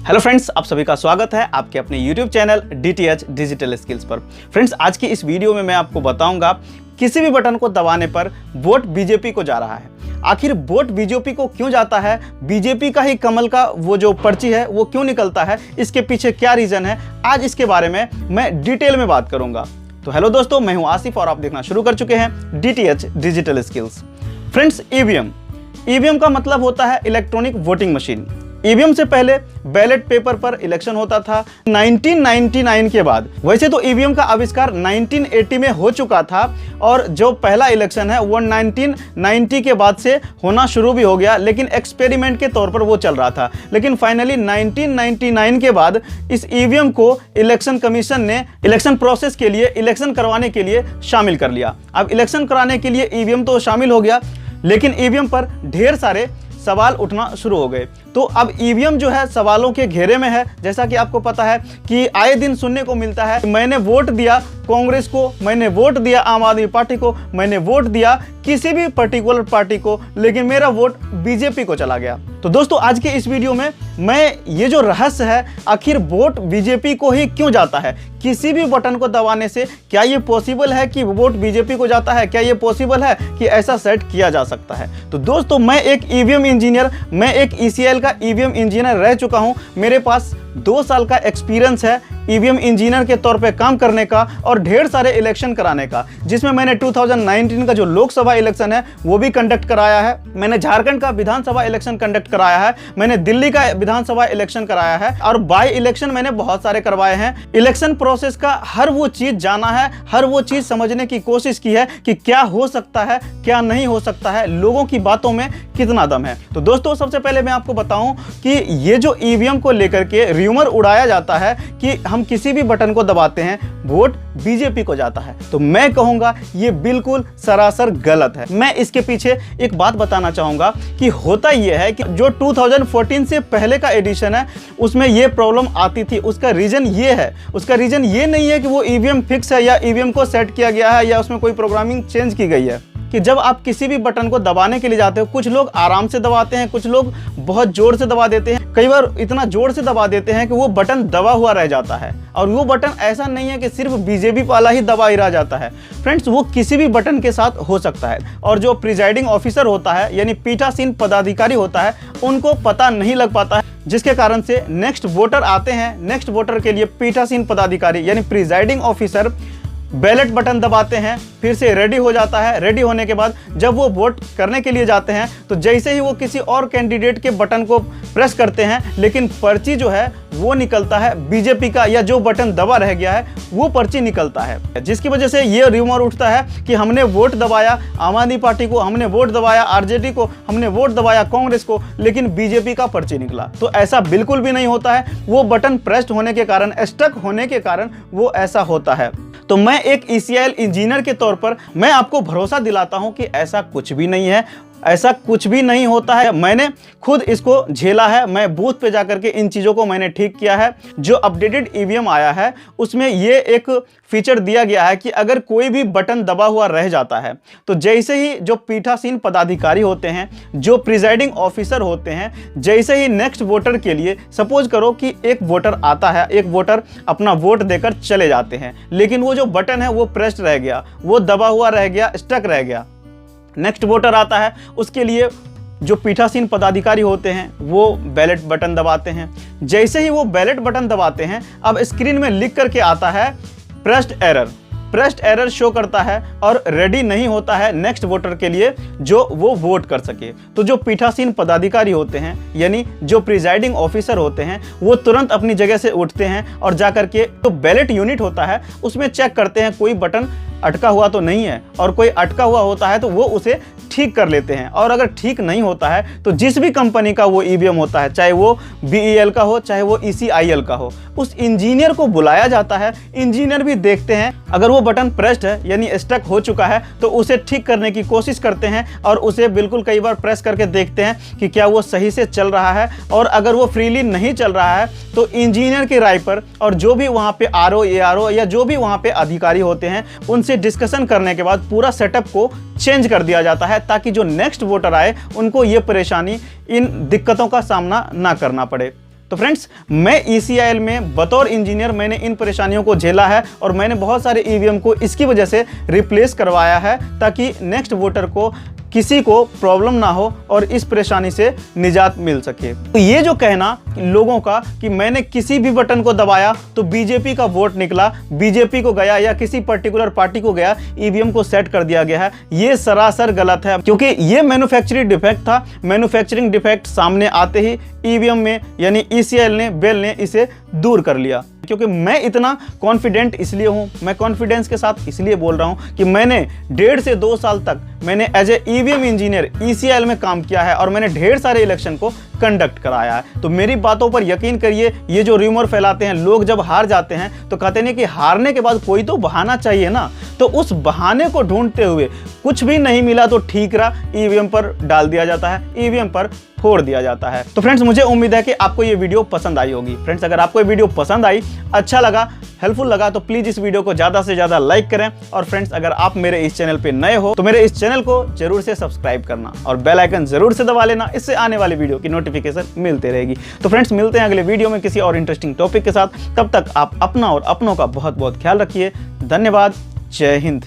Hello friends, आप सभी का स्वागत है आपके अपने YouTube channel DTH digital skills पर। फ्रेंड्स, आज की इस वीडियो में मैं आपको बताऊंगा किसी भी बटन को दबाने पर वोट बीजेपी को जा रहा है। आखिर वोट बीजेपी को क्यों जाता है, बीजेपी का ही कमल का वो जो पर्ची है वो क्यों निकलता है, इसके पीछे क्या रीजन है, आज इसके बारे में मैं डिटेल में बात करूंगा। तो हेलो दोस्तों, मैं हूं आसिफ और आप देखना शुरू कर चुके हैं DTH digital skills. Friends, EVM का मतलब होता है इलेक्ट्रॉनिक वोटिंग मशीन। ईवीएम से पहले बैलेट पेपर पर इलेक्शन होता था 1999 के बाद। वैसे तो ईवीएम का आविष्कार 1980 में हो चुका था और जो पहला इलेक्शन है वो 1990 के बाद से होना शुरू भी हो गया, लेकिन एक्सपेरिमेंट के तौर पर वो चल रहा था। लेकिन फाइनली 1999 के बाद इस ईवीएम को इलेक्शन कमीशन ने इलेक्शन प्रोसेस के लिए, इलेक्शन करवाने के लिए शामिल कर लिया। अब इलेक्शन कराने के लिए ईवीएम तो शामिल हो गया, लेकिन ईवीएम पर ढेर सारे सवाल उठना शुरू हो गए। तो अब ईवीएम जो है सवालों के घेरे में है। जैसा कि आपको पता है कि आए दिन सुनने को मिलता है, मैंने वोट दिया कांग्रेस को, मैंने वोट दिया आम आदमी पार्टी को, मैंने वोट दिया किसी भी पर्टिकुलर पार्टी को, लेकिन मेरा वोट बीजेपी को चला गया। तो दोस्तों, आज के इस वीडियो में मैं ये जो रहस्य है, आखिर वोट बीजेपी को ही क्यों जाता है, किसी भी बटन को दबाने से क्या ये पॉसिबल है कि वोट बीजेपी को जाता है, क्या ये पॉसिबल है कि ऐसा सेट किया जा सकता है। तो दोस्तों, मैं एक ईवीएम इंजीनियर, मैं एक ECIL का ईवीएम इंजीनियर रह चुका हूं। मेरे पास 2 साल का एक्सपीरियंस है ईवीएम इंजीनियर के तौर पे काम करने का और ढेर सारे इलेक्शन कराने का, जिसमें मैंने 2019 का जो लोकसभा इलेक्शन है वो भी कंडक्ट कराया है, मैंने झारखंड का विधानसभा इलेक्शन कंडक्ट कराया है, मैंने दिल्ली का विधानसभा इलेक्शन कराया है और बाई इलेक्शन मैंने बहुत सारे करवाए हैं। इलेक्शन प्रोसेस का हर वो चीज जाना है, हर वो चीज समझने की कोशिश की है कि क्या हो सकता है, क्या नहीं हो सकता है, लोगों की बातों में कितना दम है। तो दोस्तों, सबसे पहले मैं आपको बताऊं कि ये जो ईवीएम को लेकर के र्यूमर उड़ाया जाता है कि हम किसी भी बटन को दबाते हैं वोट बीजेपी को जाता है, तो मैं कहूंगा ये बिल्कुल सरासर गलत है। मैं इसके पीछे एक बात बताना चाहूंगा कि होता यह है कि जो 2014 से पहले का एडिशन है उसमें ये प्रॉब्लम आती थी। उसका रीजन ये है, उसका रीजन ये नहीं है कि वो ईवीएम फिक्स है या ईवीएम को सेट किया गया है या उसमें कोई प्रोग्रामिंग चेंज की गई है। कि जब आप किसी भी बटन को दबाने के लिए जाते हो, कुछ लोग आराम से दबाते हैं, कुछ लोग बहुत जोर से दबा देते हैं, कई बार इतना जोर से दबा देते हैं कि वो बटन दबा हुआ रह जाता है। और वो बटन ऐसा नहीं है कि सिर्फ बीजेपी वाला ही दबा ही रह जाता है। फ्रेंड्स, वो किसी भी बटन के साथ हो सकता है और जो प्रिजाइडिंग ऑफिसर होता है यानी पीठासीन पदाधिकारी होता है, उनको पता नहीं लग पाता है, जिसके कारण से नेक्स्ट वोटर आते हैं, नेक्स्ट वोटर के लिए पीठासीन पदाधिकारी यानी प्रिजाइडिंग ऑफिसर बैलेट बटन दबाते हैं, फिर से रेडी हो जाता है। रेडी होने के बाद जब वो वोट करने के लिए जाते हैं तो जैसे ही वो किसी और कैंडिडेट के बटन को प्रेस करते हैं, लेकिन पर्ची जो है वो निकलता है बीजेपी का, या जो बटन दबा रह गया है वो पर्ची निकलता है, जिसकी वजह से ये र्यूमर उठता है कि हमने वोट दबाया आम आदमी पार्टी को, हमने वोट दबाया RJD को, हमने वोट दबाया कांग्रेस को, लेकिन बीजेपी का पर्ची निकला। तो ऐसा बिल्कुल भी नहीं होता है। वो बटन प्रेस्ड होने के कारण, स्टक होने के कारण वो ऐसा होता है। तो मैं एक ECIL इंजीनियर के तौर पर मैं आपको भरोसा दिलाता हूं कि ऐसा कुछ भी नहीं है, ऐसा कुछ भी नहीं होता है। मैंने खुद इसको झेला है, मैं बूथ पे जाकर के इन चीज़ों को मैंने ठीक किया है। जो अपडेटेड ईवीएम आया है उसमें ये एक फीचर दिया गया है कि अगर कोई भी बटन दबा हुआ रह जाता है तो जैसे ही जो पीठासीन पदाधिकारी होते हैं, जो प्रिजाइडिंग ऑफिसर होते हैं, जैसे ही नेक्स्ट वोटर के लिए, सपोज करो कि एक वोटर आता है, एक वोटर अपना वोट देकर चले जाते हैं, लेकिन वो जो बटन है वो प्रेस्ड रह गया, वो दबा हुआ रह गया, स्टक रह गया। नेक्स्ट वोटर आता है, उसके लिए जो पीठासीन पदाधिकारी होते हैं वो बैलेट बटन दबाते हैं। जैसे ही वो बैलेट बटन दबाते हैं, अब स्क्रीन में लिख करके आता है प्रेस्ड एरर शो करता है और रेडी नहीं होता है नेक्स्ट वोटर के लिए जो वो वोट कर सके। तो जो पीठासीन पदाधिकारी होते हैं यानी जो प्रिजाइडिंग ऑफिसर होते हैं, वो तुरंत अपनी जगह से उठते हैं और जाकर के जो बैलेट यूनिट होता है उसमें चेक करते हैं कोई बटन अटका हुआ तो नहीं है, और कोई अटका हुआ होता है तो वो उसे ठीक कर लेते हैं। और अगर ठीक नहीं होता है तो जिस भी कंपनी का वो ईवीएम होता है, चाहे वो BEL का हो, चाहे वो ECIL का हो, उस इंजीनियर को बुलाया जाता है। इंजीनियर भी देखते हैं, अगर वो बटन प्रेस्ड है यानी स्टक हो चुका है तो उसे ठीक करने की कोशिश करते हैं और उसे बिल्कुल कई बार प्रेस करके देखते हैं कि क्या वो सही से चल रहा है। और अगर वो फ्रीली नहीं चल रहा है तो इंजीनियर की राय पर और जो भी वहाँ पे RO ARO या जो भी वहाँ पे अधिकारी होते हैं उनसे डिस्कशन करने के बाद पूरा सेटअप को चेंज कर दिया जाता है, ताकि जो नेक्स्ट वोटर आए उनको ये परेशानी, इन दिक्कतों का सामना ना करना पड़े। तो तो फ्रेंड्स, मैं ECIL में बतौर इंजीनियर मैंने इन परेशानियों को झेला है और मैंने बहुत सारे EVM को इसकी वजह से रिप्लेस करवाया है ताकि नेक्स्ट वोटर को किसी को प्रॉब्लम ना हो और इस परेशानी से निजात मिल सके। तो ये जो कहना लोगों का कि मैंने किसी भी बटन को दबाया तो बीजेपी का वोट निकला, बीजेपी को गया या किसी पर्टिकुलर पार्टी को गया, ईवीएम को सेट कर दिया गया है, ये सरासर गलत है। क्योंकि ये मैन्युफैक्चरिंग डिफेक्ट था। मैन्युफैक्चरिंग डिफेक्ट सामने आते ही ईवीएम में यानी ECIL ने, बेल ने इसे दूर कर लिया। क्योंकि मैं इतना कॉन्फिडेंट इसलिए हूं, मैं कॉन्फिडेंस के साथ इसलिए बोल रहा हूं कि मैंने 1.5 से 2 साल तक मैंने as a EVM engineer ECIL में काम किया है और मैंने ढेर सारे इलेक्शन को कंडक्ट कराया है। तो मेरी बातों पर यकीन करिए, ये जो रूमर फैलाते हैं लोग, जब हार जाते हैं तो कहते हैं कि हारने के बाद कोई तो बहाना चाहिए ना, तो उस बहाने को ढूंढते हुए कुछ भी नहीं मिला तो ठीक रहा, EVM पर डाल दिया जाता है, EVM पर फोड़ दिया जाता है। तो फ्रेंड्स, मुझे उम्मीद है कि आपको ये वीडियो पसंद आई होगी। फ्रेंड्स, अगर आपको ये वीडियो पसंद आई, अच्छा लगा, हेल्पफुल लगा तो प्लीज इस वीडियो को ज्यादा से ज्यादा लाइक करें। और फ्रेंड्स, अगर आप मेरे इस चैनल पे नए हो तो मेरे इस चैनल को जरूर से सब्सक्राइब करना और बेल आइकन जरूर से दबा लेना, इससे आने वाली वीडियो की नोटिफिकेशन मिलती रहेगी। तो फ्रेंड्स, मिलते हैं अगले वीडियो में किसी और इंटरेस्टिंग टॉपिक के साथ। तब तक आप अपना और अपनों का बहुत बहुत ख्याल रखिए। धन्यवाद। जय हिंद।